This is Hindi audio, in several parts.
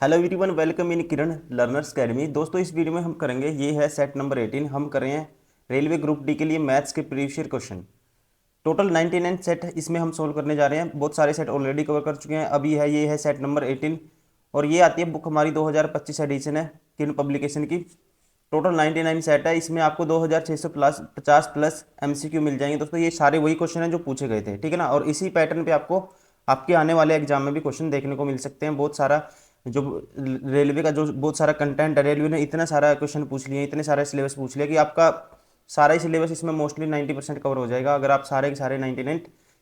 Hello everyone, welcome in Kiran learners academy. दोस्तों, इस वीडियो में हम करेंगे, ये है सेट नंबर 18। हम कर रहे हैं रेलवे ग्रुप डी के लिए मैथ्स के previous year question. Total 99 set इसमें हम सोल्व करने जा रहे हैं। बहुत सारे सेट ऑलरेडी कवर कर चुके हैं। अभी है, ये है सेट नंबर 18 और ये आती है बुक हमारी 2025 एडिशन है किरण पब्लिकेशन की। टोटल 99 सेट है, इसमें आपको 2650 प्लस एमसीक्यू मिल जाएंगे। दोस्तों, ये सारे वही क्वेश्चन हैं जो पूछे गए थे, ठीक है ना। और इसी पैटर्न पे आपको आपके आने वाले एग्जाम में भी क्वेश्चन देखने को मिल सकते हैं। बहुत सारा जो रेलवे का जो बहुत सारा कंटेंट है, रेलवे ने इतना सारा क्वेश्चन पूछ लिए, इतने सारे सिलेबस पूछ लिया कि आपका सारा ही सिलेबस इसमें मोस्टली 90% कवर हो जाएगा अगर आप सारे के सारे 99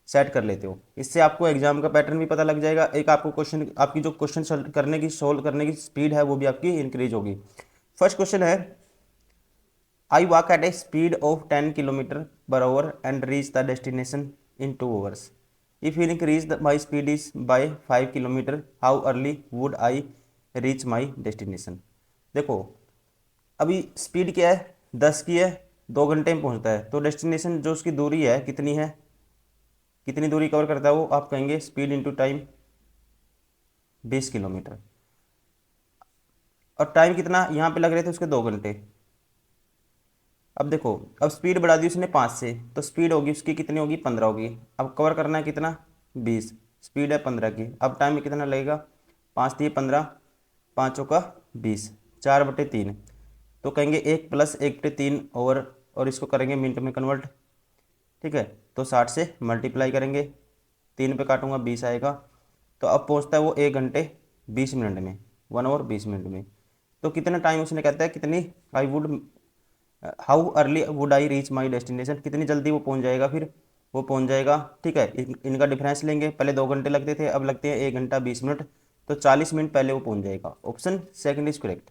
सेट कर लेते हो। इससे आपको एग्जाम का पैटर्न भी पता लग जाएगा। एक आपको क्वेश्चन, आपकी जो क्वेश्चन करने की सोल्व करने की स्पीड है वो भी आपकी इंक्रीज होगी। फर्स्ट क्वेश्चन है, I walk at a speed of 10 kilometer per hour and reach the destination in 2 hours. If you increase my speed is by 5 kilometer, how early would I reach my destination? देखो, अभी स्पीड क्या है, 10 की है, 2 घंटे में पहुंचता है। तो डेस्टिनेशन जो उसकी दूरी है कितनी है, कितनी दूरी कवर करता है वो, आप कहेंगे स्पीड इंटू टाइम 20 किलोमीटर। और टाइम कितना यहाँ पे लग रहे थे उसके, 2 घंटे। अब देखो, अब स्पीड बढ़ा दी उसने 5 से, तो स्पीड होगी उसकी कितनी होगी, 15 होगी। अब कवर करना है कितना, 20। स्पीड है 15 की। अब टाइम में कितना लगेगा, 5×3 = 15, 5×4 = 20, 4/3। तो कहेंगे 1+1/3 और इसको करेंगे मिनट में कन्वर्ट, ठीक है। तो 60 से मल्टीप्लाई करेंगे, 3 पे काटूंगा 20 आएगा। तो अब पहुंचता है वो 1 घंटे 20 मिनट में, 1 और 20 मिनट में। तो कितना टाइम उसने कहता है, कितनी I would how early would I reach my destination, कितनी जल्दी वो पहुंच जाएगा, फिर वो पहुंच जाएगा, ठीक है। इनका डिफरेंस लेंगे, पहले 2 घंटे लगते थे, अब लगते हैं 1 घंटा 20 मिनट। तो 40 मिनट पहले वो पहुंच जाएगा। Option second is correct.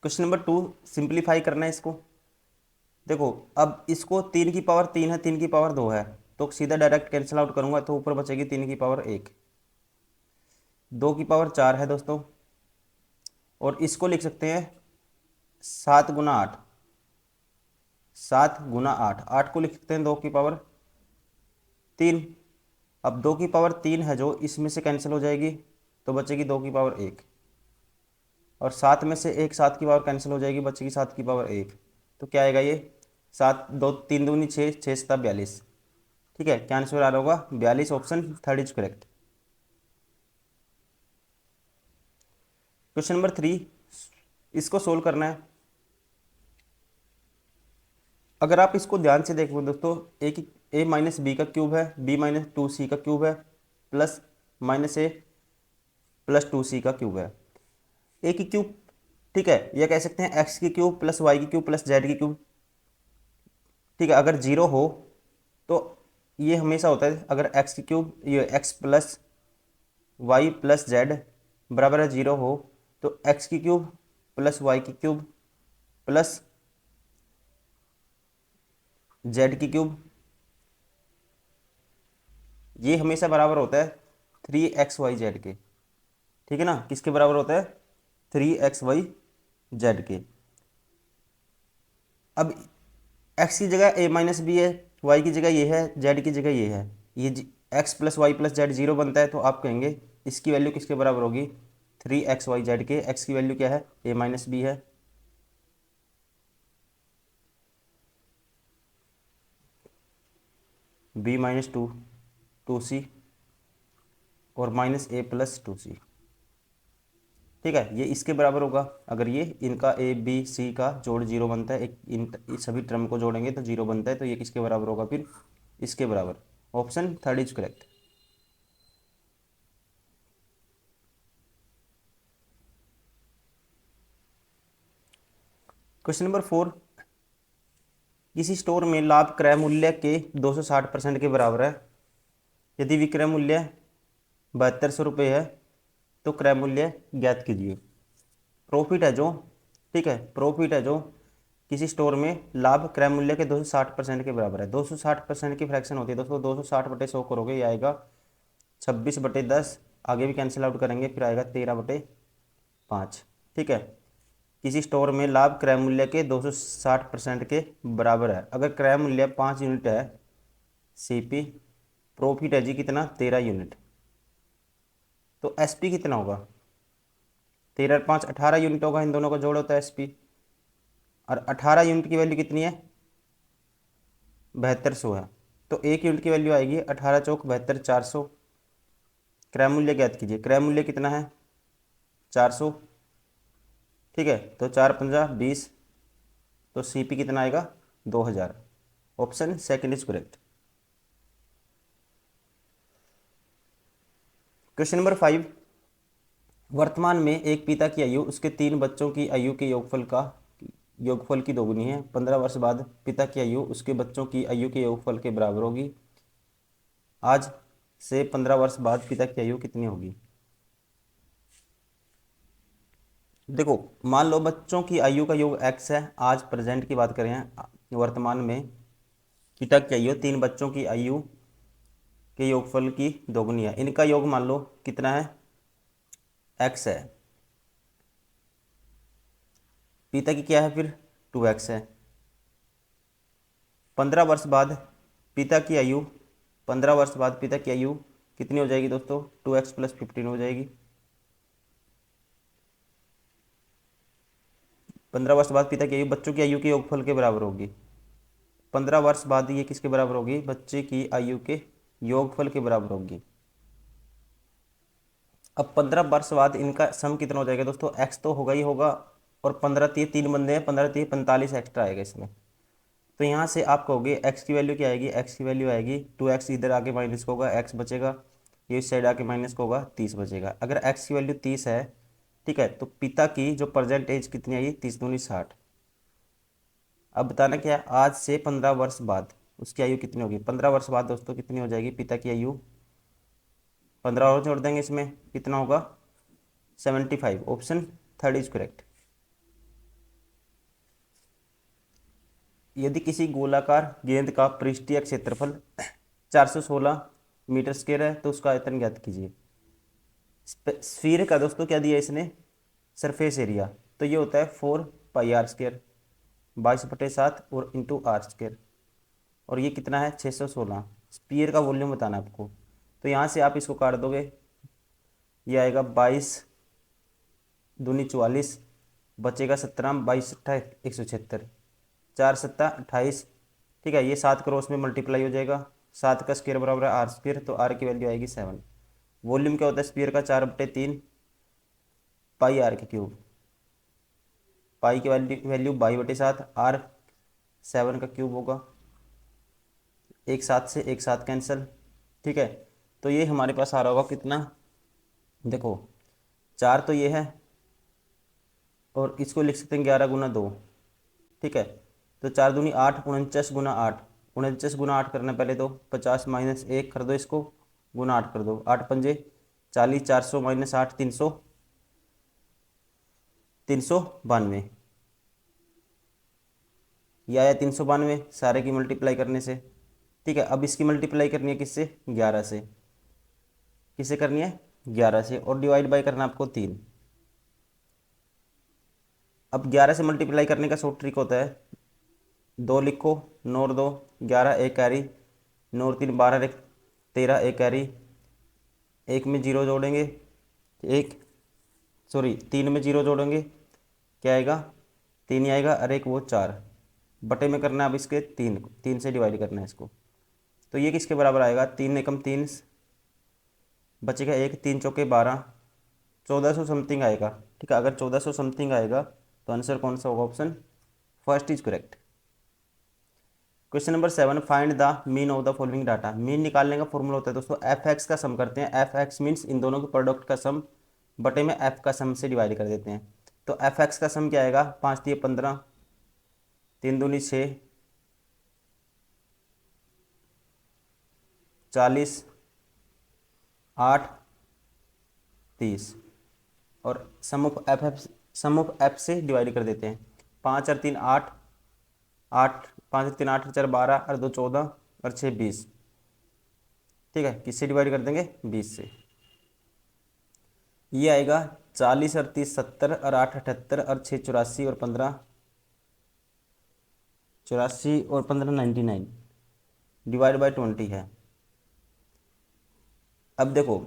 Question number 2, simplify करना है इसको। देखो, अब इसको 3 की पावर 3 है, 3 की पावर 2 है, तो सीधा डायरेक्ट कैंसिल आउट करूंगा तो ऊपर बचेगी 3 की पावर 1। 2 की पावर 4 है दोस्तों, और इसको लिख सकते हैं 7 × 8। 7 × 8, 8 को लिख सकते हैं 2 की पावर 3। अब 2 की पावर 3 है जो, इसमें से कैंसिल हो जाएगी तो बचेगी 2 की पावर 1। और 7 में से एक 7 की पावर कैंसिल हो जाएगी, बचेगी 7 की पावर 1। तो क्या आएगा ये, 7 2 3 दूनी 6, 6×7 = 42। ठीक है, क्या आंसर आ रहा होगा, 42। Option third is correct. Question number 3, इसको सोल्व करना है। अगर आप इसको ध्यान से देखो दोस्तों, a - b का क्यूब है, b - 2c का क्यूब है, प्लस -a + 2c का क्यूब है। ए की क्यूब, ठीक है, या कह सकते हैं एक्स की क्यूब प्लस वाई की क्यूब प्लस जेड की क्यूब, ठीक है। अगर जीरो हो तो ये हमेशा होता है, अगर एक्स की क्यूब, ये X plus Y plus Z बराबर है 0 हो, तो एक्स की क्यूब प्लस वाई की क्यूब प्लस जेड की क्यूब, ये हमेशा बराबर होता है 3xyz के, ठीक है ना। किसके बराबर होता है, 3xyz के। अब x की जगह a - b है, y की जगह ये है, z की जगह ये है। ये x + y + z 0 बनता है, तो आप कहेंगे इसकी वैल्यू किसके बराबर होगी, 3xyz के। x की वैल्यू क्या है, a - b है, b - 2c और -a + 2c, ठीक है। ये इसके बराबर होगा। अगर ये इनका ए बी सी का जोड़ 0 बनता है, एक इन सभी टर्म को जोड़ेंगे तो 0 बनता है, तो ये किसके बराबर होगा, फिर इसके बराबर। Option third is correct. Question number 4, किसी स्टोर में लाभ क्रय मूल्य के 260% के बराबर है। यदि विक्रय मूल्य 7200 रुपये है तो क्रय मूल्य ज्ञात कीजिए। प्रॉफिट है जो, ठीक है, प्रॉफिट है जो किसी स्टोर में लाभ क्रय मूल्य के 260% के बराबर है। 260% की फ्रैक्शन होती है दोस्तों, 260/100 करोगे, ये आएगा 26/10। आगे भी कैंसिल आउट करेंगे, फिर आएगा 13/5, ठीक है। किसी स्टोर में लाभ क्रय मूल्य के 260% के बराबर है। अगर क्रय मूल्य 5 यूनिट है, सीपी, प्रॉफिट है जी कितना, 13 यूनिट। तो एसपी कितना होगा, 13 और 5 18 यूनिट होगा, इन दोनों का जोड़ होता है एसपी। और 18 यूनिट की वैल्यू कितनी है, 7200 है। तो 1 यूनिट की वैल्यू आएगी 18 चौक 72 400। क्रय मूल्य ज्ञात कीजिए, क्रय मूल्य कितना है 400, ठीक है। तो 4 पंजा 20, तो सीपी कितना आएगा 2000। Option second is correct. Question number 5, वर्तमान में एक पिता की आयु उसके 3 बच्चों की आयु के योगफल की दोगुनी है। 15 वर्ष बाद पिता की आयु उसके बच्चों की आयु के योगफल के बराबर होगी। आज से 15 वर्ष बाद पिता की आयु कितनी होगी। देखो, मान लो बच्चों की आयु का योग x है, आज प्रेजेंट की बात करें, वर्तमान में पिता की आयु 3 बच्चों की आयु के योगफल की दोगुनी है। इनका योग मान लो कितना है, x है। पिता की क्या है फिर 2x है। 15 वर्ष बाद पिता की आयु 15 वर्ष बाद पिता की आयु कितनी हो जाएगी दोस्तों, 2x + 15 हो जाएगी। 15 वर्ष बाद पिता की आयु बच्चों की आयु के योगफल के बराबर होगी। 15 वर्ष बाद ये किसके बराबर होगी, बच्चे की आयु के योगफल के बराबर होगी। अब 15 वर्ष बाद इनका सम कितना हो जाएगा दोस्तों, x तो होगा ही होगा, और 15 3 3 बंदे हैं, 15 3 45 एक्स्ट्रा आएगा इसमें। तो यहाँ से आप कहोगे x की वैल्यू क्या आएगी, x की वैल्यू आएगी 2x, इधर आके माइनस का होगा x बचेगा, ये इस साइड आके माइनस का होगा 30 बचेगा। अगर x की वैल्यू 30 है, ठीक है, तो पिता की जो प्रेजेंट एज कितनी आई, 30 दूनी 60। अब बताना क्या है, आज से 15 वर्ष बाद उसकी आयु कितनी होगी। 15 वर्ष बाद दोस्तों कितनी हो जाएगी पिता की आयु, 15 और जोड़ देंगे इसमें, कितना होगा 75। Option third is correct. यदि किसी गोलाकार गेंद का पृष्ठीय क्षेत्रफल 416 मीटर स्क्वायर है तो उसका आयतन ज्ञात कीजिए। स्फीयर का दोस्तों क्या दिया इसने, सरफेस एरिया, तो ये होता है 4 πr², 22/7 और इंटू r²। और ये कितना है 616। स्फीयर का वॉल्यूम बताना आपको, तो यहाँ से आप इसको काट दोगे, ये आएगा 22 दूनी 44, बचेगा 17, 22 × 176, 4 7 28, ठीक है। ये 7 क्रॉस में मल्टीप्लाई हो जाएगा, 7 का स्क्वायर बराबर है r², तो r की वैल्यू आएगी 7। वॉल्यूम क्या होता है स्फीयर का, 4/3 πr³। पाई की वैल्यू 22/7, r 7 का क्यूब होगा, एक साथ से एक साथ कैंसिल, ठीक है। तो ये हमारे पास आ रहा होगा कितना, देखो 4 तो ये है, और इसको लिख सकते हैं 11 × 2, ठीक है। तो 4 दूनी 8, 49 × 8, 49 × 8 करना पहले, तो 50 - 1 कर दो, इसको गुना 8 कर दो, 8 पंजे 40, 400 - 8 300, 392। यह आया 392 सारे की मल्टीप्लाई करने से, ठीक है। अब इसकी मल्टीप्लाई करनी है किससे, 11 से। किससे करनी है, 11 से, और डिवाइड बाय करना आपको 3। अब 11 से मल्टीप्लाई करने का शॉर्ट ट्रिक होता है, 2 लिखो, 9 और 2 11, 1 कैरी, 9 और 3 12, 13, 1 कैरी, 1 में 0 जोड़ेंगे, एक सॉरी 3 में 0 जोड़ेंगे, क्या आएगा 3 ही आएगा, और एक वो 4 बटे में करना है। अब इसके 3 से डिवाइड करना है इसको, तो ये किसके बराबर आएगा, 3 एकम 3, बचेगा 1, 3 चौके 12, 1400 समथिंग आएगा, ठीक है। अगर 1400 समथिंग आएगा तो आंसर कौन सा होगा, option first is correct. Question number 7, find the mean of the following data. Mean निकालने का फॉर्मूला होता है दोस्तों, एफ एक्स का सम करते हैं। एफ एक्स मीन्स इन दोनों के प्रोडक्ट का सम बटे में एफ का सम से डिवाइड कर देते हैं। तो एफ एक्स का सम क्या आएगा, 5 × 15, 3 दूनी 6, 40, 8 30, और सम ऑफ एफ से डिवाइड कर देते हैं। 5 और 3 8, 5 और 3 8 4 12, और 2 14, और 6 20, ठीक है। किससे डिवाइड कर देंगे, 20 से। ये आएगा 40 और 30 70, और 8 78, और 6 84, और 15 84, और 15 99, डिवाइड बाय 20 है। अब देखो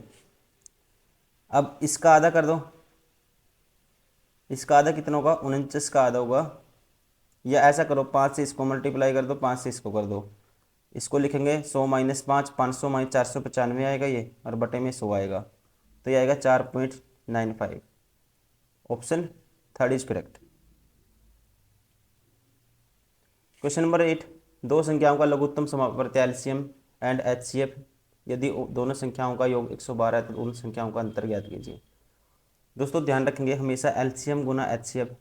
अब इसका आधा कर दो, इसका आधा कितना होगा, 49 का आधा होगा। या ऐसा करो, 5 से इसको मल्टीप्लाई कर दो, 5 से इसको कर दो। इसको लिखेंगे 100 माइनस 5, 500 माइनस 495 आएगा ये, और बटे में 100 आएगा, तो ये आएगा 4.95। Option third is correct. Question number 8, दो संख्याओं का लघुत्तम समापवर्ती एलसीएम एंड एचसीएफ, यदि दोनों संख्याओं का योग 112 है तो उन संख्याओं का अंतर ज्ञात कीजिए। दोस्तों ध्यान रखेंगे हमेशा एलसीएम गुना एचसीएफ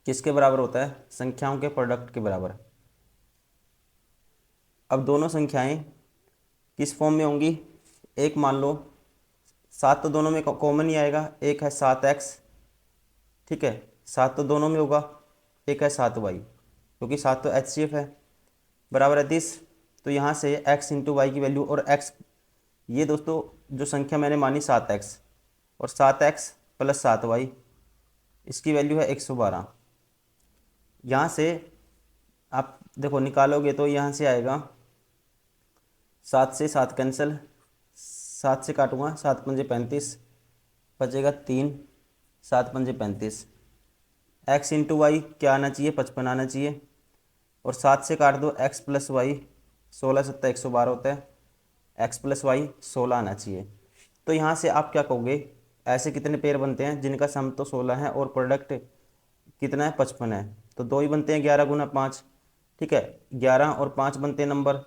किसके बराबर होता है, संख्याओं के प्रोडक्ट के बराबर। अब दोनों संख्याएं किस फॉर्म में होंगी, एक मान लो 7 तो दोनों में कॉमन ही आएगा, एक है 7x, ठीक है, 7 तो दोनों में होगा, एक है 7y, क्योंकि 7 तो एचसीएफ है, बराबर है 30। तो यहाँ से x इंटू वाई की वैल्यू, और x, ये दोस्तों जो संख्या मैंने मानी 7x, और 7x प्लस 7y, इसकी वैल्यू है 112। यहाँ से आप देखो निकालोगे तो यहाँ से आएगा 7 से 7 कैंसिल, 7 से काटूंगा, 7 पंजे 35, बचेगा 3, 7 पंजे 35। x इंटू वाई क्या आना चाहिए, 55 आना चाहिए, और 7 से काट दो, x प्लस वाई, 16 सत्ता 112 होता है, x प्लस वाई 16 आना चाहिए। तो यहाँ से आप क्या कहोगे, ऐसे कितने पेयर बनते हैं जिनका सम तो 16 है और प्रोडक्ट कितना है, 55 है, तो दो ही बनते हैं, 11 गुना 5, ठीक है, 11 और 5 बनते हैं नंबर।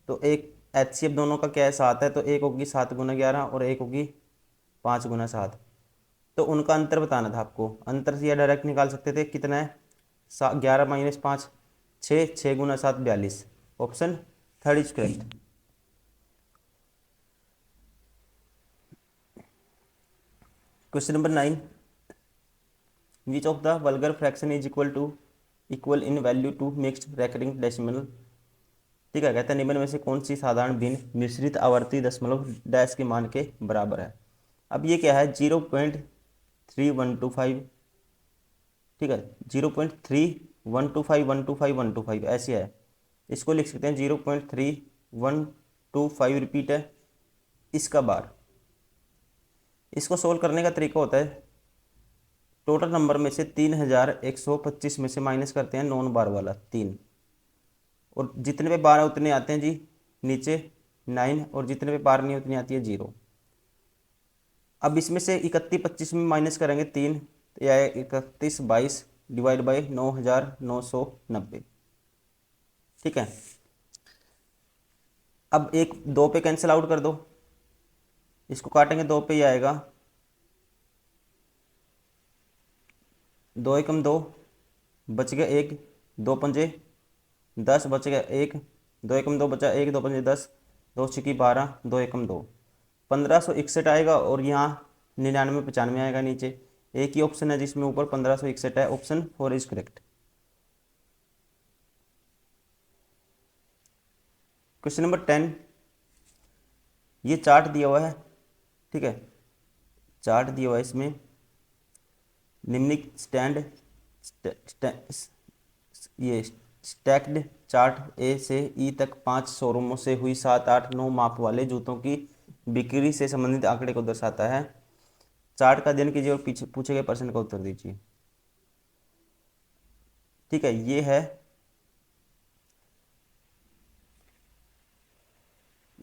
तो एक एचसीएफ दोनों का क्या है, 7 है, तो एक होगी 7 गुना 11 और एक होगी 5 गुना 7। तो उनका अंतर बताना था आपको, अंतर से या डायरेक्ट निकाल सकते थे, कितना है, 11 माइनस 5, 6, 6 गुना 7 42। Option third is correct. Question number 9, which of the vulgar fraction is equal in value to mixed recurring decimal, ठीक है, कहते हैं निम्न में से कौन सी साधारण भिन्न मिश्रित आवर्ती दशमलव डैश के मान के बराबर है। अब ये क्या है, 0.3125, ठीक है, 0.3125 ऐसे है, इसको लिख सकते हैं 0.3125 रिपीट है इसका बार। इसको सोल्व करने का तरीका होता है, टोटल नंबर में से 3125 में से माइनस करते हैं नॉन बार वाला 3, और जितने पे बार है उतने आते हैं जी नीचे 9, और जितने पे बार नहीं उतनी आती है 0। अब इसमें से 3125 में माइनस करेंगे 3, तो यह है 3122 डिवाइड बाई 9990, ठीक है। अब एक 2 पे कैंसिल आउट कर दो, इसको काटेंगे 2 पे ही आएगा, 2 एकम 2, बच गया 1, 2 पंजे 10, बच गया 1, 2 एकम 2 बचा 1, 2 पंजे 10, 2 छिकी 12, 2 एकम 2, 1561 आएगा, और यहाँ 99 95 आएगा नीचे। एक ही ऑप्शन है जिसमें ऊपर 1561 है, option 4 is correct. Question number 10, ये चार्ट दिया हुआ है, ठीक है, चार्ट दिया हुआ है, इसमें निम्नलिखित ये स्टैक्ड चार्ट ए से ई तक 5 शोरूमों से हुई 7, 8, 9 माप वाले जूतों की बिक्री से संबंधित आंकड़े को दर्शाता है। चार्ट का अध्ययन कीजिए और पीछे पूछे गए प्रश्न का उत्तर दीजिए, ठीक है। ये है,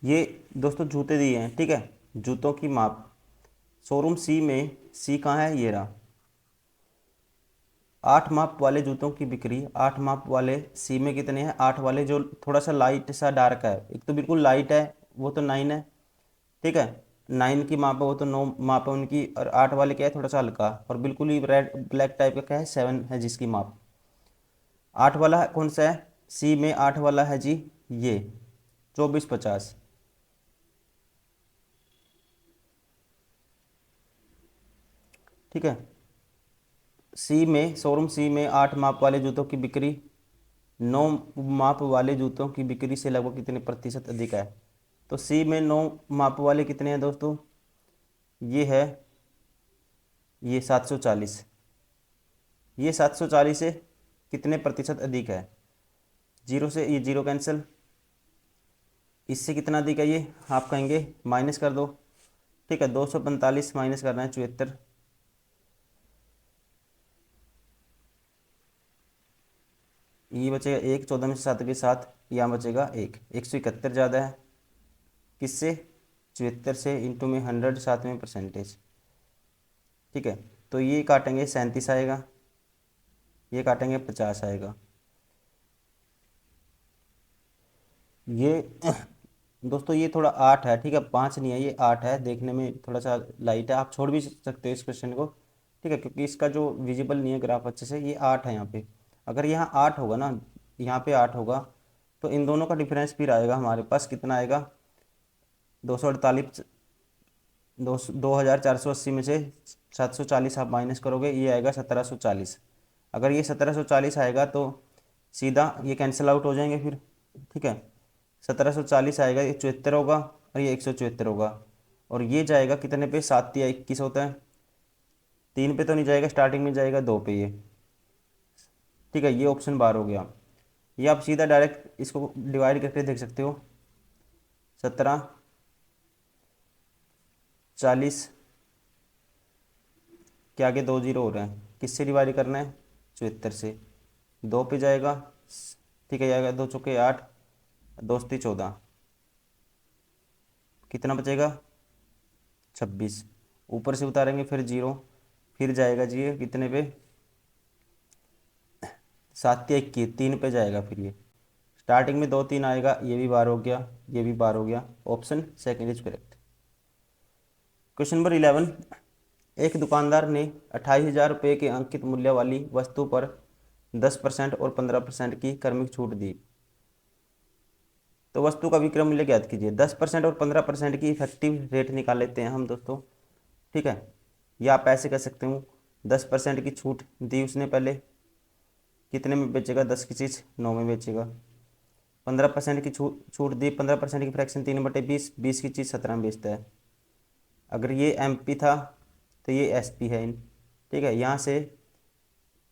ये दोस्तों जूते दिए हैं, ठीक है, जूतों की माप शोरूम सी में, सी कहाँ है, ये रहा, 8 माप वाले जूतों की बिक्री, 8 माप वाले सी में कितने हैं, 8 वाले, जो थोड़ा सा लाइट सा डार्क है, एक तो बिल्कुल लाइट है वो तो 9 है, ठीक है, 9 की माप है वो तो 9 माप है उनकी, और 8 वाले क्या है थोड़ा सा हल्का, और बिल्कुल ही रेड ब्लैक टाइप का क्या है, 7 है जिसकी माप। 8 वाला कौन सा है, सी में 8 वाला है जी ये 2450, ठीक है। सी में, शोरूम सी में 8 माप वाले जूतों की बिक्री 9 माप वाले जूतों की बिक्री से लगभग कितने प्रतिशत अधिक है। तो सी में 9 माप वाले कितने हैं दोस्तों, ये है, ये 740, ये 740 से कितने प्रतिशत अधिक है, 0 से ये 0 कैंसिल, इससे कितना अधिक है, ये आप कहेंगे माइनस कर दो, ठीक है, 245 माइनस करना है 74, ये बचेगा एक, 14 में से 7 के साथ यहाँ बचेगा एक, 171 ज़्यादा है किससे, 74 से, इंटू में 100, साथ में परसेंटेज। ठीक है, तो ये काटेंगे 37 आएगा, ये काटेंगे 50 आएगा। ये दोस्तों ये थोड़ा 8 है, ठीक है, 5 नहीं है, ये 8 है, देखने में थोड़ा सा लाइट है, आप छोड़ भी सकते हो इस क्वेश्चन को। ठीक है, क्योंकि इसका जो विजिबल नहीं है ग्राफ अच्छे से, ये 8 है यहाँ पे। अगर यहाँ 8 होगा ना, यहाँ पे 8 होगा, तो इन दोनों का डिफरेंस फिर आएगा हमारे पास कितना आएगा, 248, 2480 में से 740 आप माइनस करोगे, ये आएगा 1740। अगर ये 1740 आएगा तो सीधा ये कैंसिल आउट हो जाएंगे फिर। ठीक है, 1740 आएगा, ये 74 होगा और ये 174 होगा, और ये जाएगा कितने पे, 7 या 21 होता है, 3 पे तो नहीं जाएगा, स्टार्टिंग में जाएगा 2 पे ये। ठीक है, ये ऑप्शन बार हो गया। ये आप सीधा डायरेक्ट इसको डिवाइड करके देख सकते हो, 1740 के आगे 2 जीरो हो रहे हैं, किससे डिवाइड करना है, 74 से, 2 पे जाएगा। ठीक है, जाएगा 2 चौके 8, 2 सत्ती 14, कितना बचेगा, 26, ऊपर से उतारेंगे फिर जीरो, फिर जाएगा जी ये कितने पे, 7 या 21, 3 पे जाएगा फिर ये, स्टार्टिंग में 2 3 आएगा, ये भी बार हो गया, ये भी बार हो गया, option second is correct. Question number 11, एक दुकानदार ने 28,000 रुपये के अंकित मूल्य वाली वस्तु पर 10% और 15% की क्रमिक छूट दी, तो वस्तु का विक्रय मूल्य ज्ञात कीजिए। 10% और 15% की इफेक्टिव रेट निकाल लेते हैं हम दोस्तों। ठीक है, या आप ऐसे कर सकते हो, 10% की छूट दी उसने पहले, कितने में बेचेगा, 10 की चीज़ 9 में बेचेगा। 15% की छूट दी, 15% की फ्रैक्शन 3/20, 20 की चीज़ 17 में बेचता है। अगर ये MP था तो ये SP है इन। ठीक है, यहाँ से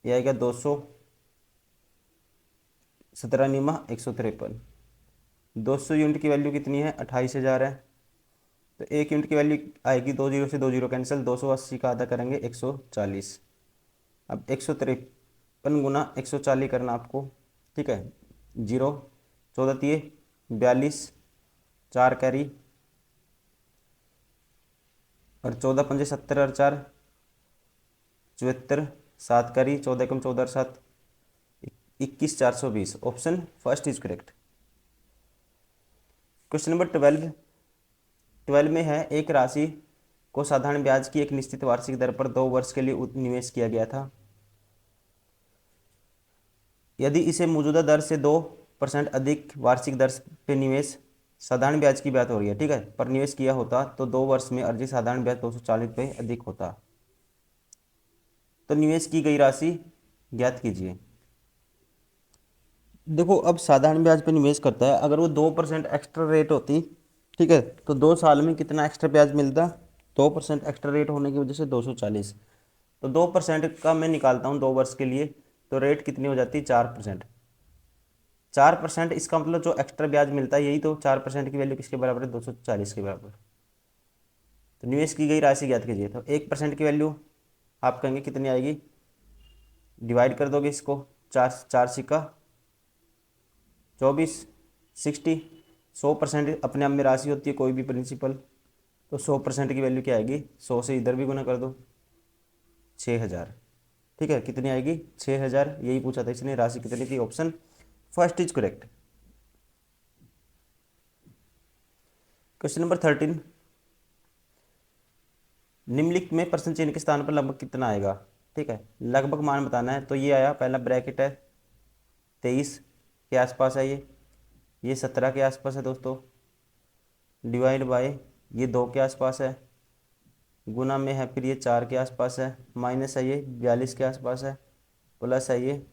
ये आएगा 200, 17 निमा 153, 200 यूनिट की वैल्यू कितनी है, 28,000 है, तो 1 यूनिट की वैल्यू आएगी, 2 जीरो से 2 जीरो कैंसिल, 280 का आधा करेंगे 140। अब 153 गुना 140 करना आपको। ठीक है, जीरो, 14 तिये 42, 4 कैरी, और 14 पंजे 70 और 4 74, 7 कैरी, 14 कम 14 और 7 21, 420, option first is correct. Question number 12 में है, एक राशि को साधारण ब्याज की एक निश्चित वार्षिक दर पर 2 वर्ष के लिए निवेश किया गया था। यदि इसे मौजूदा दर से 2% अधिक वार्षिक दर पे निवेश, साधारण ब्याज की बात हो रही है, ठीक है, पर निवेश किया होता तो 2 वर्ष में अर्जित साधारण ब्याज 240 रुपये अधिक होता। तो निवेश की गई राशि ज्ञात कीजिए। देखो, अब साधारण ब्याज पे निवेश करता है, अगर वो 2% एक्स्ट्रा रेट होती, ठीक है, तो 2 साल में कितना एक्स्ट्रा ब्याज मिलता, 2% एक्स्ट्रा रेट होने की वजह से 240, तो 2% का मैं निकालता हूँ 2 वर्ष के लिए, तो रेट कितनी हो जाती है, 4%। 4% इसका मतलब जो एक्स्ट्रा ब्याज मिलता है, यही तो 4% की वैल्यू किसके बराबर है, 240 के बराबर। तो निवेश की गई राशि ज्ञात कीजिए, तो 1% की वैल्यू आप कहेंगे कितनी आएगी, डिवाइड कर दोगे इसको, 4 सिक्का 24, 60, 100% अपने आप में राशि होती है कोई भी प्रिंसिपल, तो 100% की वैल्यू क्या आएगी, 100 से इधर भी गुना कर दो, 6,000। ठीक है, कितनी आएगी, 6,000, यही पूछा था इसने, राशि कितनी थी, option first is correct. Question number 13, निम्नलिखित में प्रश्न चिन्ह के स्थान पर लगभग कितना आएगा। ठीक है, लगभग मान बताना है, तो ये आया, पहला ब्रैकेट है 23 के आसपास है, ये 17 के आसपास है दोस्तों, डिवाइड बाय ये 2 के आसपास है, गुना में है फिर ये 4 के आसपास है, माइनस है ये 42 के आसपास है, प्लस है ये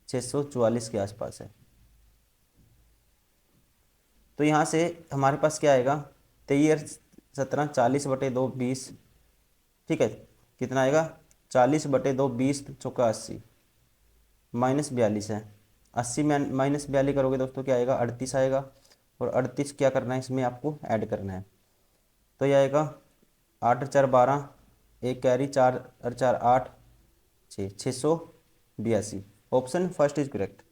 644 के आसपास है। तो यहाँ से हमारे पास क्या आएगा, 23 17 40/2 20। ठीक है, कितना आएगा, 40/2 20 चौका 80, माइनस 42 है, 80 में माइनस 42 करोगे दोस्तों क्या आएगा, 38 आएगा, और 38 क्या करना है इसमें आपको ऐड करना है, तो यह आएगा 8 और 4 12, एक कैरी, 4 और 4 8, 682। Option first is correct.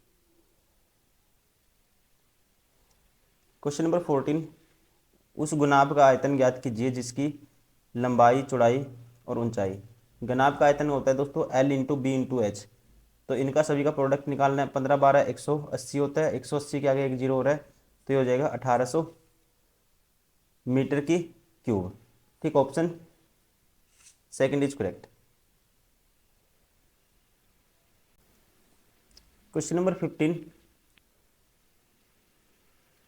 Question number 14, उस गुनाब का आयतन ज्ञात कीजिए जिसकी लंबाई, चौड़ाई और ऊंचाई। गुनाब का आयतन होता है दोस्तों L into B into H. तो इनका सभी का प्रोडक्ट निकालना है। 15 12 180 होता है, 180 के आगे एक जीरो हो रहा है, तो ये हो जाएगा 1800 मीटर की क्यूब। ठीक, option second is correct. Question number 15,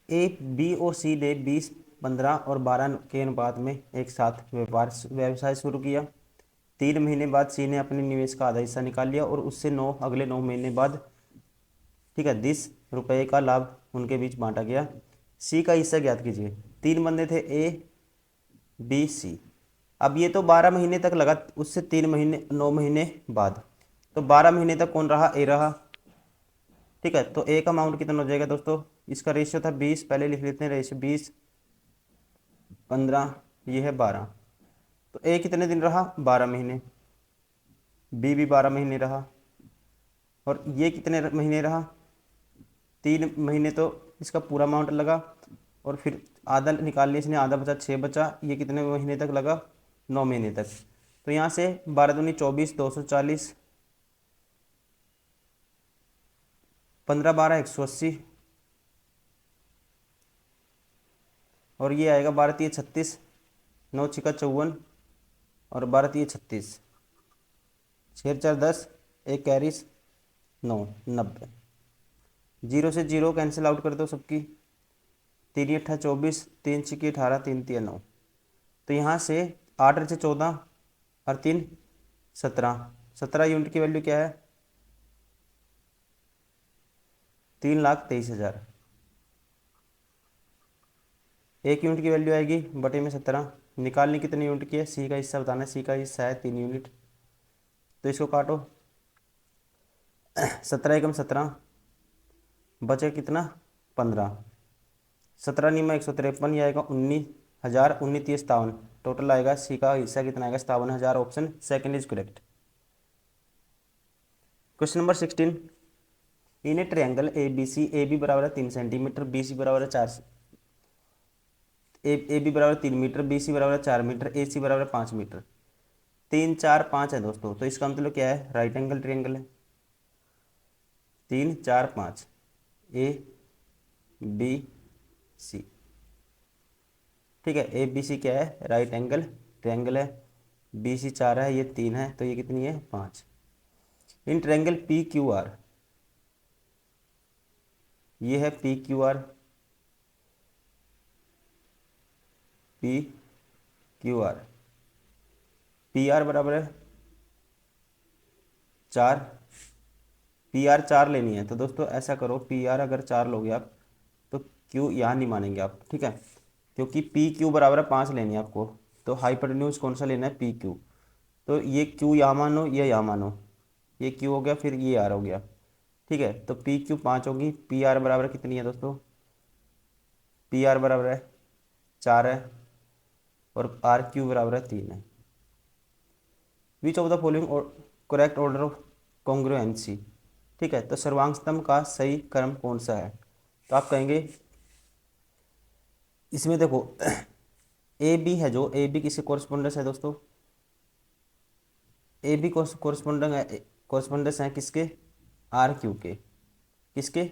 A B और सी ने 20 15 और 12 के अनुपात में एक साथ व्यवसाय शुरू किया। 3 महीने बाद सी ने अपने निवेश का आधा हिस्सा निकाल लिया और उससे अगले 9 महीने बाद, ठीक है, 10 रुपये का लाभ उनके बीच बांटा गया। सी का हिस्सा ज्ञात कीजिए। 3 बंदे थे, ए बी सी। अब ये तो 12 महीने तक लगा, उससे 3 महीने 9 महीने बाद, तो 12 महीने तक कौन रहा, ए रहा। ठीक है, तो ए का अमाउंट कितना हो जाएगा दोस्तों, इसका रेशियो था 20, पहले लिख लेते हैं रेशियो 20 15, ये है 12। तो ए कितने दिन रहा, 12 महीने। बी भी 12 महीने रहा। और ये कितने महीने रहा, 3 महीने। तो इसका पूरा अमाउंट लगा और फिर आधा निकाल लिया इसने, आधा बचा, 6 बचा। ये कितने महीने तक लगा, 9 महीने तक। तो यहाँ से 12 दूनी 24, 240, 15 12 180, और ये आएगा 12 3 36, 9 6 54, और 12 3 36, 6 4 10, एक कैरीज 9 90। जीरो से जीरो कैंसिल आउट कर दो सबकी। 3 8 24, 3 6 18, 3 3 9। तो यहाँ से 8 से 14 और 3 17, 17 यूनिट की वैल्यू क्या है, 3,23,000। 1 यूनिट की वैल्यू आएगी बटे में 17। निकालनी कितनी यूनिट की है, सी का हिस्सा बताना है। सी का हिस्सा है 3 यूनिट, तो इसको काटो। 17 एकम 17, बचे कितना, 15। 17 निमा 153, ये आएगा 19,000, 19 30 57। टोटल आएगा, सी का हिस्सा कितना आएगा, 57,000। Option second is correct. Question number 16, in a triangle A B C, A B बराबर है 3 सेंटीमीटर, बी सी बराबर है 4, ए बी बराबर 3 मीटर, बी सी बराबर 4 मीटर, ए सी बराबर 5 मीटर। 3 4 5 है दोस्तों, तो इसका मतलब क्या है, राइट एंगल ट्रायंगल है। 3 4 5, ए बी सी। ठीक है, ए बी सी क्या है, राइट एंगल ट्रायंगल है। बी सी 4 है, ये 3 है, तो ये कितनी है, 5। In triangle P Q R, ये है P Q R, P Q R. P are बराबर है 4, पी आर 4 लेनी है। तो दोस्तों ऐसा करो, पी आर अगर 4 लोगे आप, तो क्यू यहाँ नहीं मानेंगे आप, ठीक है, क्योंकि पी क्यू बराबर है 5 लेनी है आपको। तो हाइपोटेन्यूज कौन सा लेना है, पी क्यू। तो ये क्यू यहाँ मानो, ये यहाँ मानो, ये क्यू हो गया, फिर ये आर हो गया। ठीक है, तो पी क्यू 5 होगी। पी आर बराबर कितनी है दोस्तों, पी आर बराबर है 4 है, और आर क्यू बराबर है 3 है। विच of the following correct order of congruency. ठीक है, तो सर्वांग स्तंभ का सही क्रम कौन सा है। तो आप कहेंगे इसमें देखो ए बी है, जो ए बी किसके कोरस्पोंडेंस है दोस्तों, ए बी कोरस्पोंडेंस है किसके, आर क्यू के। किसके,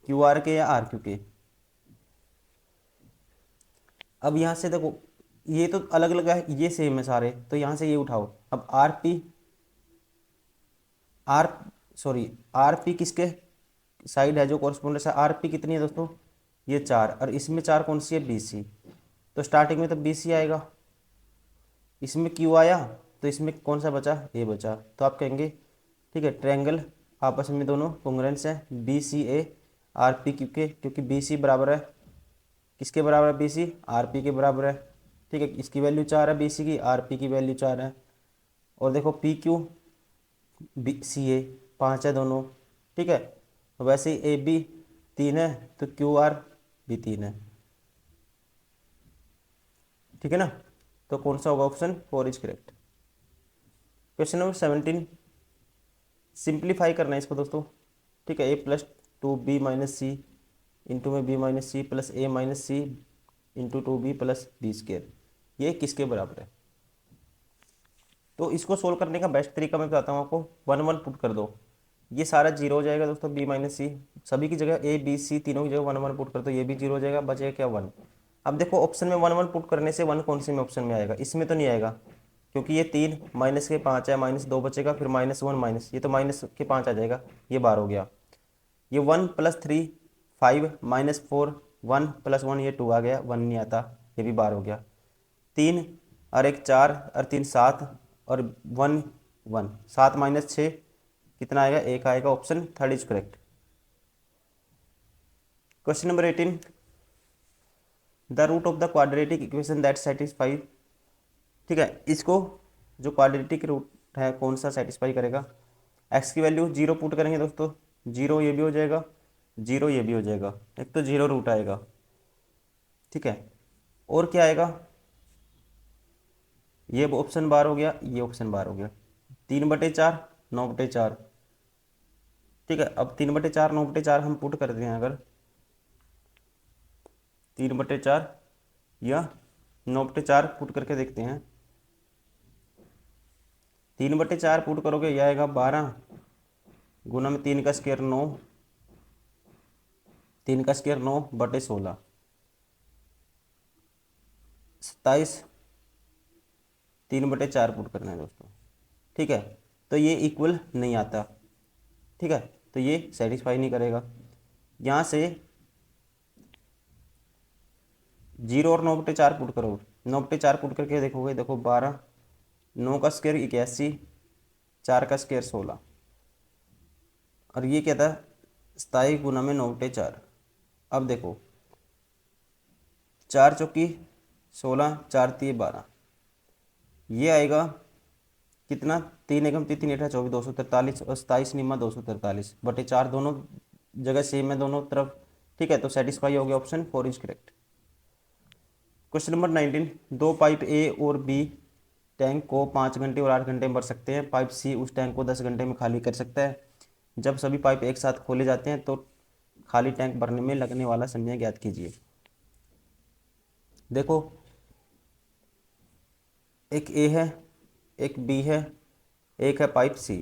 क्यू आर के या आर क्यू के। अब यहाँ से देखो, ये तो अलग अलग है, ये सेम है सारे, तो यहाँ से ये उठाओ। अब R P, R sorry R P किसके साइड है, जो कोरस्पोंडेंस है, आर पी कितनी है दोस्तों, ये 4, और इसमें 4 कौन सी है, बी सी। तो स्टार्टिंग में तो बी सी आएगा, इसमें क्यू आया, तो इसमें कौन सा बचा, ए बचा। तो आप कहेंगे ठीक है, ट्रायंगल आपस में दोनों कॉन्ग्रुएंस है, B C A R P Q के, क्योंकि बी सी बराबर है किसके बराबर है, बी सी आर पी के बराबर है। ठीक है, इसकी वैल्यू 4 है बी सी की, आर पी की वैल्यू 4 है। और देखो पी क्यू बी सी ए 5 है दोनों। ठीक है, तो वैसे ही ए बी 3 है, तो क्यू आर भी 3 है। ठीक है ना। तो कौन सा होगा? Option 4 is correct. Question number 17, simplify करना है इसको दोस्तों। ठीक है, a+2b-c इंटू में b-c plus a-c into 2b plus B square, ये किसके बराबर है? तो इसको सोल्व करने का बेस्ट तरीका मैं बताता हूँ आपको। 1 1 पुट कर दो, ये सारा जीरो हो जाएगा दोस्तों। b-c सभी की जगह a b c तीनों की जगह 1 1 पुट कर दो, ये भी जीरो हो जाएगा, बचेगा क्या? 1। अब देखो ऑप्शन में 1 1 पुट करने से 1 कौन से में ऑप्शन में आएगा? इसमें तो नहीं आएगा, क्योंकि ये 3 माइनस के 5 है, -2 बचेगा, फिर -1 माइनस, ये तो माइनस के 5 आ जाएगा, ये बार हो गया। ये 1 + 3 5 -4 1 + 1 ये 2 आ गया, 1 नहीं आता, ये भी बार हो गया। 3 और 1 4 और 3 7 और 1 1, 7 - 6 कितना आएगा? 1 आएगा। Option 3 is correct. Question number 18, the root of the quadratic equation that satisfy. ठीक है, इसको जो क्वाड्रेटिक रूट है कौन सा सेटिस्फाई करेगा? एक्स की वैल्यू 0 पुट करेंगे दोस्तों, 0 ये भी हो जाएगा, 0 ये भी हो जाएगा, एक तो 0 रूट आएगा। ठीक है, और क्या आएगा? ये ऑप्शन बार हो गया, ये ऑप्शन बार हो गया। 3/4 9/4। ठीक है, अब 3/4 9/4 हम पुट करते हैं, अगर 3/4 या 9/4 पुट करके देखते हैं। 3/4 पुट करोगे, यह आएगा 12 गुना में 3 का स्क्वायर 9, 3 का स्क्वायर 9/16 27, 3/4 पुट करना है दोस्तों। ठीक है, तो ये इक्वल नहीं आता। ठीक है, तो ये सेटिस्फाई नहीं करेगा। यहाँ से 0 और 9/4 पुट करो, 9/4 पुट करके देखोगे, देखो 12, 9 का स्क्वायर 81, 4 का स्क्वायर 16, और ये क्या था? 27 गुना में 9/4। अब देखो 4 चौकी 16, 4 तिये 12, ये आएगा कितना? 3 एकम 3 8 24 243 और 27 निम्मा 243/4, दोनों जगह सेम है दोनों तरफ। ठीक है, तो सेटिस्फाई हो गया, option 4 is correct. Question number 19, दो पाइप ए और बी टैंक को 5 घंटे और 8 घंटे में भर सकते हैं। पाइप सी उस टैंक को 10 घंटे में खाली कर सकता है। जब सभी पाइप एक साथ खोले जाते हैं तो खाली टैंक भरने में लगने वाला समय ज्ञात कीजिए। देखो, एक ए है, एक बी है, एक है पाइप सी।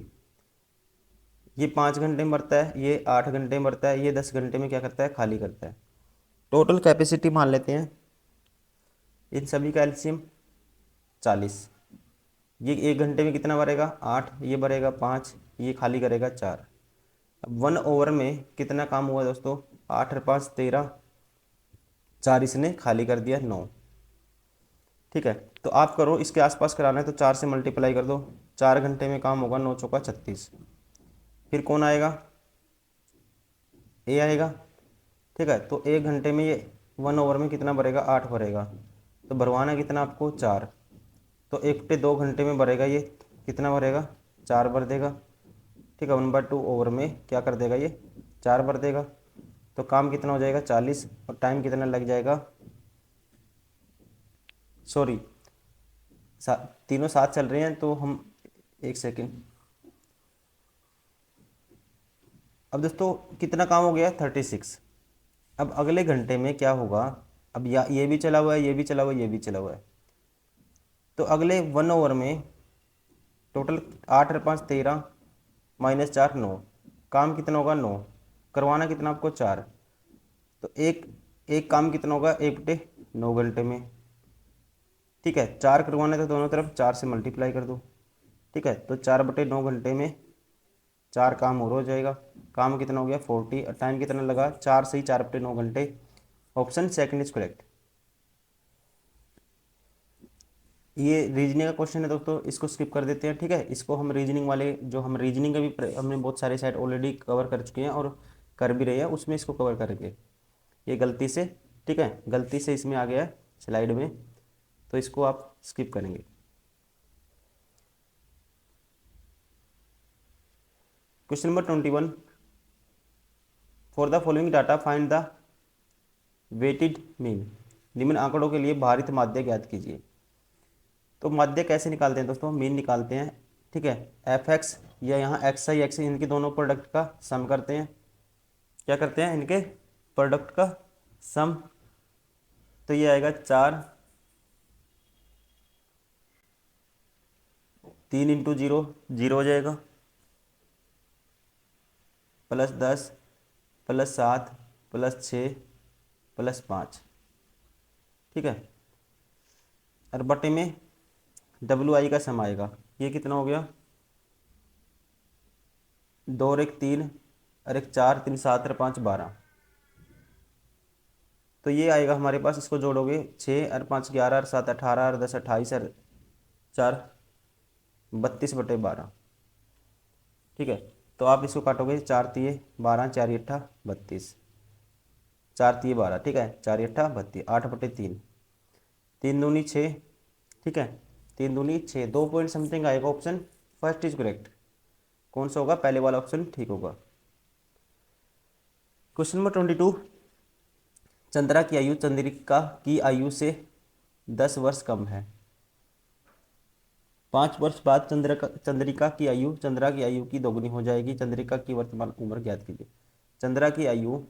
ये 5 घंटे में भरता है, ये 8 घंटे में भरता है, ये 10 घंटे में क्या करता है? खाली करता है। टोटल कैपेसिटी मान लेते हैं इन सभी का एलसीएम 40। ये 1 घंटे में कितना भरेगा? 8, ये भरेगा 5, ये खाली करेगा 4। अब 1 ओवर में कितना काम हुआ दोस्तों? 8 और 5 13, 4 इसने खाली कर दिया 9। ठीक है, तो आप करो, इसके आसपास कराना है तो 4 से मल्टीप्लाई कर दो, 4 घंटे में काम होगा, 9 चौका 36। फिर कौन आएगा? ए आएगा। ठीक है, तो 1 घंटे में ये 1 ओवर में कितना भरेगा? 8 भरेगा। तो भरवाना कितना आपको? 4। तो 1/2 घंटे में भरेगा, ये कितना भरेगा? 4 भर देगा। ठीक है, 1/2 ओवर में क्या कर देगा? ये 4 भर देगा। तो काम कितना हो जाएगा? 40, और टाइम कितना लग जाएगा? सॉरी, तीनों साथ चल रहे हैं तो हम, एक सेकेंड। अब दोस्तों कितना काम हो गया? 36। अब अगले घंटे में क्या होगा? अब ये भी चला हुआ है, ये भी चला हुआ है, ये भी चला हुआ है। तो अगले 1 ओवर में टोटल 8 और 5 13 -4 9, काम कितना होगा? 9। करवाना कितना आपको? 4। तो एक एक काम कितना होगा? 1/9 घंटे में। ठीक है, 4 करवाना तो दोनों तरफ 4 से मल्टीप्लाई कर दो। ठीक है, तो 4/9 घंटे में 4 काम और हो जाएगा। काम कितना हो गया? 40, और टाइम कितना लगा? 4 से ही 4/9 घंटे। Option second is correct. ये रीजनिंग का क्वेश्चन है दोस्तों, इसको स्किप कर देते हैं। ठीक है, इसको हम रीजनिंग वाले, जो हम रीजनिंग का भी हमने बहुत सारे साइड ऑलरेडी कवर कर चुके हैं और कर भी रहे हैं, उसमें इसको कवर करेंगे। ये गलती से, ठीक है, गलती से इसमें आ गया है स्लाइड में, तो इसको आप स्किप करेंगे। Question number 21, for the following data find the weighted mean. निम्न आंकड़ों के लिए भारित माध्य ज्ञात कीजिए। तो माध्य कैसे निकालते हैं दोस्तों, मीन निकालते हैं, ठीक है। एफ एक्स या यहाँ एक्स आई एक्स, इनके दोनों प्रोडक्ट का सम करते हैं। क्या करते हैं, इनके प्रोडक्ट का सम। तो ये आएगा 4, 3 इंटू 0 0 हो जाएगा, +10 +7 +6 +5, ठीक है। और बटे में डब्ल्यू आई का सम आएगा, ये कितना हो गया, 2 और 1 3 और 1 4, 3 7 और 5 12। तो ये आएगा हमारे पास, इसको जोड़ोगे 6 और 5 11 और 7 18 और 10 28 और 4 32/12, ठीक है। तो आप इसको काटोगे, 4 तिये 12, 4 अट्ठा 32, 4 तिये 12, ठीक है, 4 अट्ठा 32, 8/3, 3 दूनी 6, ठीक है, 3 दूनी 6, 2 पॉइंट समथिंग आएगा। Option first is correct. कौन सा होगा, पहले वाला ऑप्शन ठीक होगा। क्वेश्चन नंबर 22, चंद्रा की आयु चंद्रिका की आयु से 10 वर्ष कम है। 5 वर्ष बाद चंद्रिका की आयु चंद्रा की आयु की दोगुनी हो जाएगी। चंद्रिका की वर्तमान उम्र ज्ञात कीजिए। चंद्रा की आयु,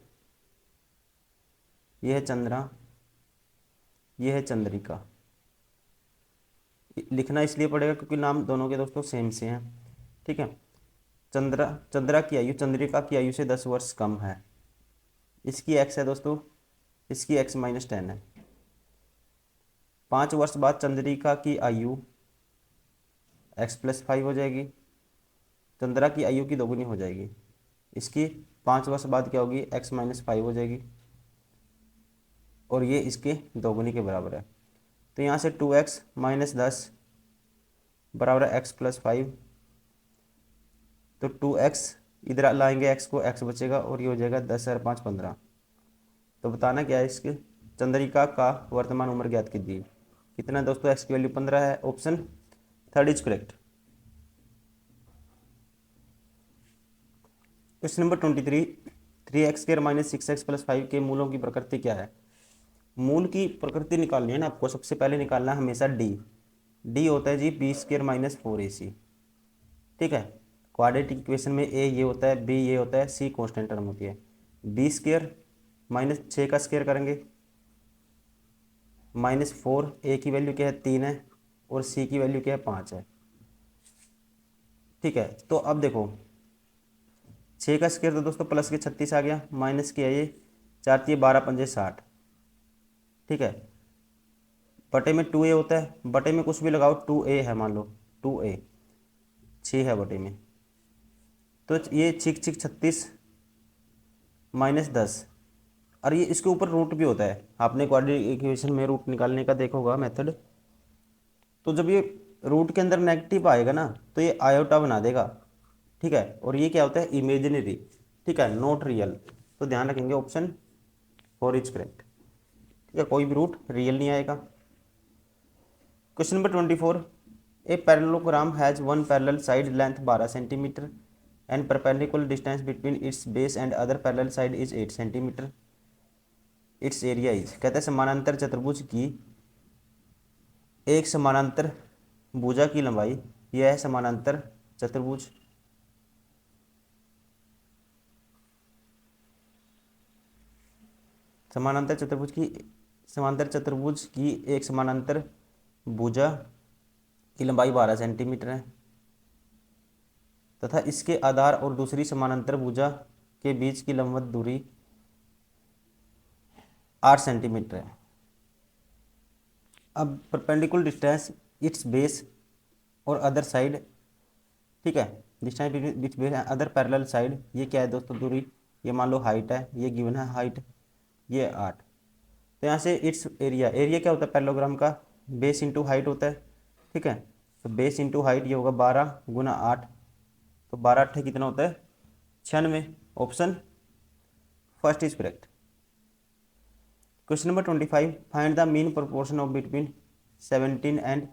यह है चंद्रा, यह है चंद्रिका। लिखना इसलिए पड़ेगा क्योंकि नाम दोनों के दोस्तों सेम से हैं, ठीक है। चंद्रा की आयु चंद्रिका की आयु से 10 वर्ष कम है। इसकी एक्स है दोस्तों, इसकी x -10 है। 5 वर्ष बाद चंद्रिका की आयु x +5 हो जाएगी। चंद्रा की आयु की दोगुनी हो जाएगी। इसकी 5 वर्ष बाद क्या होगी, x -5 हो जाएगी, और ये इसके दोगुनी के बराबर है। तो यहाँ से 2x - 10 बराबर x +5। तो 2x इधर लाएंगे, x को, x बचेगा और ये हो जाएगा 10 और 5 15। तो बताना क्या है, इसके चंद्रिका का वर्तमान उम्र ज्ञात कीजिए। कितना है दोस्तों, x की वैल्यू 15 है। Option third is correct. Question number 23, 3x² - 6x + 5 के मूलों की प्रकृति क्या है। मूल की प्रकृति निकालनी है ना आपको, सबसे पहले निकालना है हमेशा डी होता है जी b² - 4ac, ठीक है। क्वाड्रेटिक इक्वेशन में a ये होता है, b ये होता है, c कांस्टेंट टर्म होती है। b² - 6 का स्क्वायर करेंगे, -4, a की वैल्यू क्या है 3 है, और c की वैल्यू क्या है 5 है, ठीक है। तो अब देखो 6 का स्क्वायर तो दोस्तों प्लस के 36 आ गया, माइनस किया ये 4 तिये 12 पंजे 60, ठीक है। बटे में 2a होता है, बटे में कुछ भी लगाओ, 2a है, मान लो 2a, 6 है बटे में। तो ये 6 6 36 -10, और ये इसके ऊपर रूट भी होता है। आपने क्वाड्रेटिक इक्वेशन में रूट निकालने का देखा होगा मेथड। तो जब ये रूट के अंदर नेगेटिव आएगा ना, तो ये आयोटा बना देगा, ठीक है। और ये क्या होता है, इमेजिनरी, ठीक है, नॉट रियल। तो ध्यान रखेंगे, ऑप्शन 4 इज करेक्ट, ठीक है। कोई भी रूट रियल नहीं आएगा। Question number 24, a parallelogram has one parallel side length 12 centimetre and perpendicular distance between its base and other parallel side is 8 centimetre. It's area is, कहते हैं समानांतर चतुर्भुज की एक समानांतर भुजा की लंबाई, यह है समानांतर चतुर्भुज, समांतर चतुर्भुज की एक समानांतर भुजा की लंबाई 12 सेंटीमीटर है, तथा इसके आधार और दूसरी समानांतर भुजा के बीच की लंबवत दूरी 8 सेंटीमीटर है। अब परपेंडिकुलर डिस्टेंस इट्स बेस और अदर साइड, ठीक है, distance between base and other parallel side, ये क्या है दोस्तों, दूरी, ये मान लो हाइट है, ये गिवन है हाइट, ये 8। तो यहाँ से इट्स एरिया, एरिया क्या होता है पैरेललोग्राम का, बेस इंटू हाइट होता है, ठीक है। तो बेस इंटू हाइट ये होगा 12 × 8, तो 12 8 कितना होता है 96। Option first is correct. Question number 25, find the mean proportion of between 17 and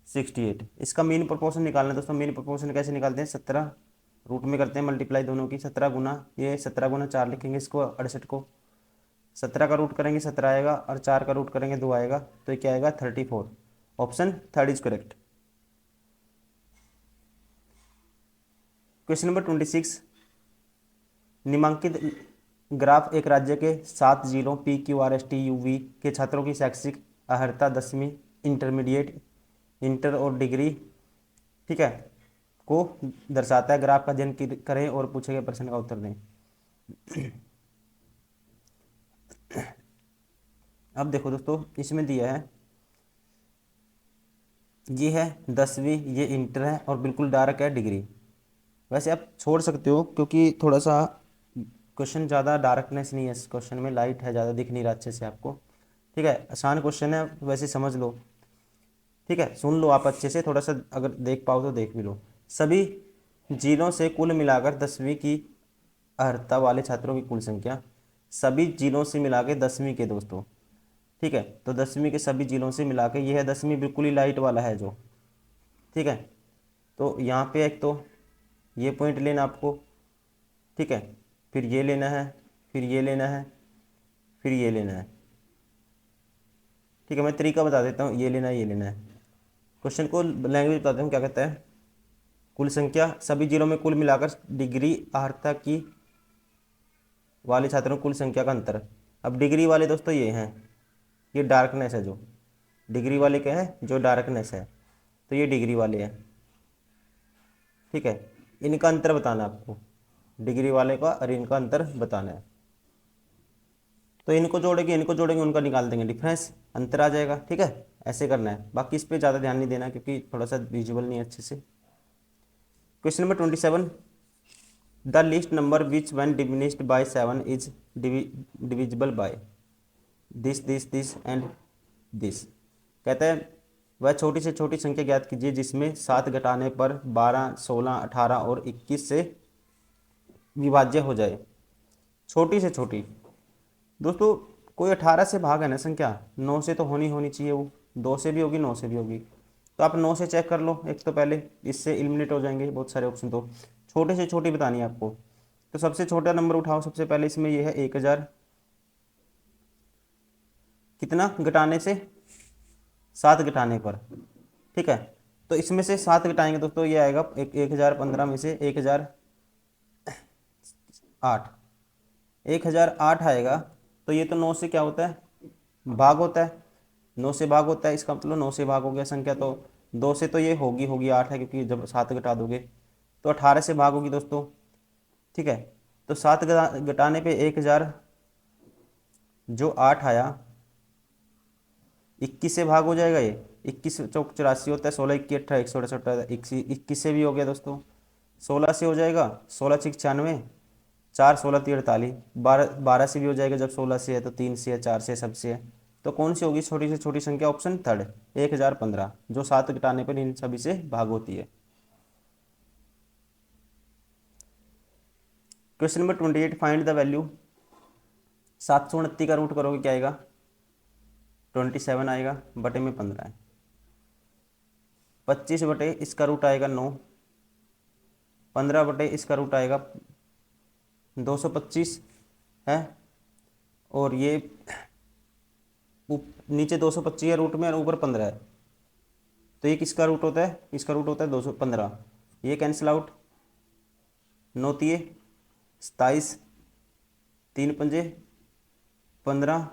68। इसका मीन प्रोपोर्शन निकालना है दोस्तों। मीन प्रोपोर्शन कैसे निकालते हैं, 17 रूट में करते हैं मल्टीप्लाई दोनों की, 17 गुना ये 17 गुना 4 लिखेंगे इसको, 68 को, 17 का रूट करेंगे 17 आएगा, और 4 का रूट करेंगे 2 आएगा, तो ये क्या आएगा 34। Option third is correct. Question number 26, निम्नलिखित ग्राफ एक राज्य के 7 जिलों PQRSTUV के छात्रों की शैक्षिक अर्हता 10वीं, इंटरमीडिएट, इंटर और डिग्री, ठीक है, को दर्शाता है। ग्राफ का अध्ययन करें और पूछे गए प्रश्न का उत्तर दें। अब देखो दोस्तों, इसमें दिया है, ये है 10वीं, ये इंटर है और बिल्कुल डार्क है डिग्री। वैसे आप छोड़ सकते हो क्योंकि थोड़ा सा क्वेश्चन ज़्यादा डार्कनेस नहीं है इस क्वेश्चन में, लाइट है, ज़्यादा दिख नहीं रहा अच्छे से आपको, ठीक है। आसान क्वेश्चन है, वैसे समझ लो, ठीक है, सुन लो आप अच्छे से, थोड़ा सा अगर देख पाओ तो देख भी लो। सभी जिलों से कुल मिलाकर 10वीं की अर्हता वाले छात्रों की कुल संख्या, सभी जिलों से मिला के 10वीं के दोस्तों, ठीक है, तो 10वीं के सभी जिलों से मिला के, ये है 10वीं, बिल्कुल ही लाइट वाला है जो, ठीक है। तो यहाँ पे एक तो ये पॉइंट लेना आपको, ठीक है, फिर ये लेना है, फिर ये लेना है, फिर ये लेना है, ठीक है। मैं तरीका बता देता हूँ, ये लेना है, ये लेना है। क्वेश्चन को लैंग्वेज बताते हैं क्या कहता है, कुल संख्या सभी जिलों में कुल मिलाकर डिग्री अर्हता की वाले छात्रों की कुल संख्या का अंतर। अब डिग्री वाले दोस्तों ये हैं, ये डार्कनेस है जो, डिग्री वाले क्या है, जो डार्कनेस है, तो ये डिग्री वाले हैं, ठीक है। इनका अंतर बताना आपको, डिग्री वाले का और इनका अंतर बताना है। तो इनको जोड़ेंगे उनका निकाल देंगे डिफरेंस, अंतर आ जाएगा, ठीक है। ऐसे करना है, बाकी इस पर ज़्यादा ध्यान नहीं देना क्योंकि थोड़ा सा विजुअल नहीं है अच्छे से। Question number 27, the list number which when diminished by 7 is divisible by this and this. कहता है वह छोटी से छोटी संख्या ज्ञात कीजिए जिसमें 7 घटाने पर 12, 16, 18 और 21 से विभाज्य हो जाए। छोटी से छोटी दोस्तों, कोई 18 से भाग है ना संख्या, 9 से तो होनी चाहिए, वो 2 से भी होगी, 9 से भी होगी, तो आप 9 से चेक कर लो एक तो पहले, इससे एलिमिनेट हो जाएंगे बहुत सारे ऑप्शन। तो छोटे से छोटी बतानी है आपको, तो सबसे छोटा नंबर उठाओ सबसे पहले, इसमें ये है 1000, कितना घटाने से, 7 घटाने पर, ठीक है। तो इसमें से 7 घटाएंगे दोस्तों, ये आएगा 1015 में से 1008, 1008 आएगा। तो ये तो 9 से क्या होता है, भाग होता है, 9 से भाग होता है, इसका मतलब 9 से भाग हो गया संख्या, तो 2 से तो ये होगी 8 है, क्योंकि जब 7 घटा दोगे तो 18 से भाग होगी दोस्तों, ठीक है। तो 7 घटाने पे 1000, जो 8 आया, 21 से भाग हो जाएगा, ये 21 चौक 84 होता है, 16 21 18 168, 21 से भी हो गया दोस्तों, 16 से हो जाएगा, 16 6 96, 4 16 3 48, 12 से भी हो जाएगा, जब 16 से है तो 3 से है, 4 से, सबसे है। तो कौन सी होगी छोटी से छोटी संख्या, ऑप्शन थर्ड 1015, जो 7 घटाने पर इन सभी से भाग होती है। Question number 28, find the value, 729 का रूट करोगे क्या आएगा, 27 आएगा, बटे में 15 है, 25 बटे इसका रूट आएगा 9, 15 बटे इसका रूट आएगा 225 है, और ये नीचे 225 है रूट में और ऊपर 15 है, तो ये किसका रूट होता है, इसका रूट होता है 215, ये कैंसिल आउट, 9 तिये 27, 3 पंजे 15,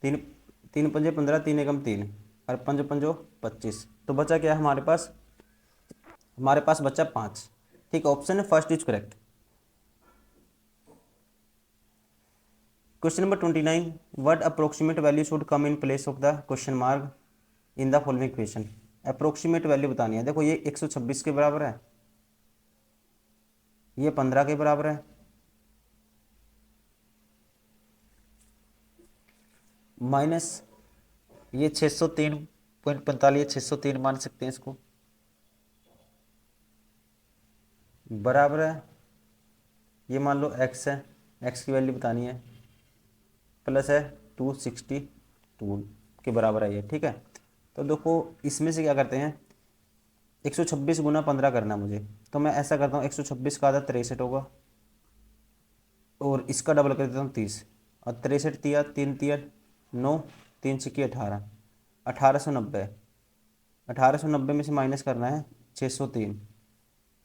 3 पंजे 15, 3 एकम 3 और 5 पंजो 25, तो बचा क्या है हमारे पास, बचा 5, ठीक, ऑप्शन है first is correct. Question number 29, what approximate value should come in place of the question mark in the following equation. Approximate value बतानी है, देखो ये 126 के बराबर है, ये 15 के बराबर है, माइनस ये 603.45, 603 मान सकते हैं इसको, बराबर है, ये मान लो x है, x की वैल्यू बतानी है, प्लस है 262 के बराबर है ये, ठीक है। तो देखो इसमें से क्या करते हैं, 126 गुना 15 करना मुझे, तो मैं ऐसा करता हूँ 126 का आधा 63 होगा, और इसका डबल कर देता हूँ 30, और 63 तिया 3 तिया 9, 3 छिक्की 18, 1890, 1890 में से माइनस करना है 603,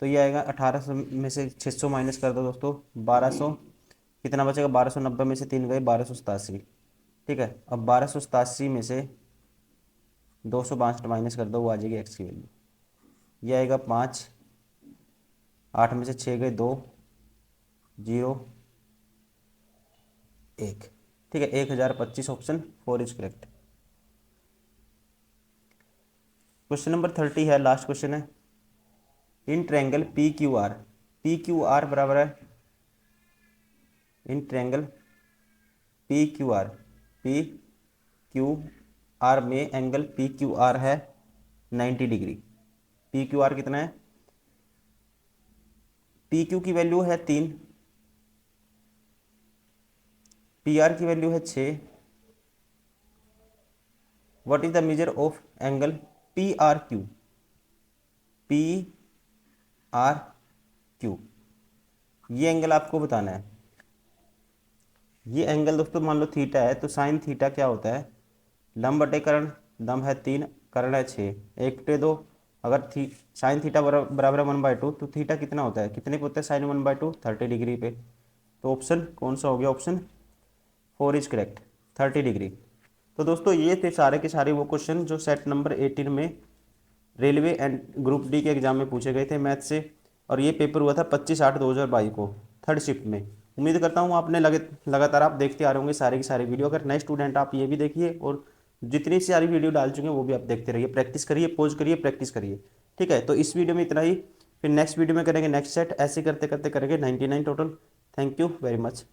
तो ये आएगा 1800 में से 600 माइनस कर दो दोस्तों 1200, कितना बचेगा 1290 में से 3 गए 1287। ठीक है, अब 1287 में से 262 माइनस कर दो, वो आ जाएगी एक्स की वैल्यू, ये आएगा 5, 8 में से 6 गए 2, 0, 1। ठीक है, 1025 option 4 is correct. Question number 30 है, लास्ट क्वेश्चन है। In triangle P Q R, P Q R बराबर है, in triangle P Q R, P Q R में एंगल पी क्यू आर है 90 डिग्री। पी क्यू आर कितना है, पी क्यू की वैल्यू है 3, पी आर की वैल्यू है 6। What is the measure of angle P R Q, P R Q, ये एंगल आपको बताना है। ये एंगल दोस्तों मान लो थीटा है, तो साइन थीटा क्या होता है, लंब बटे कर्ण, लंब है 3, कर्ण है 6, 1 बटे 2। अगर साइन थीटा बराबर है 1/2, तो थीटा कितना होता है, कितने पे होता है साइन 1/2, 30 डिग्री पे। तो ऑप्शन कौन सा हो गया, ऑप्शन 4 इज करेक्ट, 30 डिग्री। तो दोस्तों ये थे सारे के सारे वो क्वेश्चन जो सेट नंबर 18 में रेलवे एंड ग्रुप डी के एग्जाम में पूछे गए थे मैथ से, और ये पेपर हुआ था 25/8/2022 को, थर्ड शिफ्ट में। उम्मीद करता हूँ आपने लगातार आप देखते आ रहे होंगे सारे की सारी वीडियो। अगर नए स्टूडेंट आप ये भी देखिए, और जितनी सारी वीडियो डाल चुके हैं वो भी आप देखते रहिए, प्रैक्टिस करिए, पॉज करिए, प्रैक्टिस करिए। ठीक है, तो इस वीडियो में इतना ही, फिर नेक्स्ट वीडियो में करेंगे नेक्स्ट सेट, ऐसे करते करते करेंगे 99 total. Thank you very much.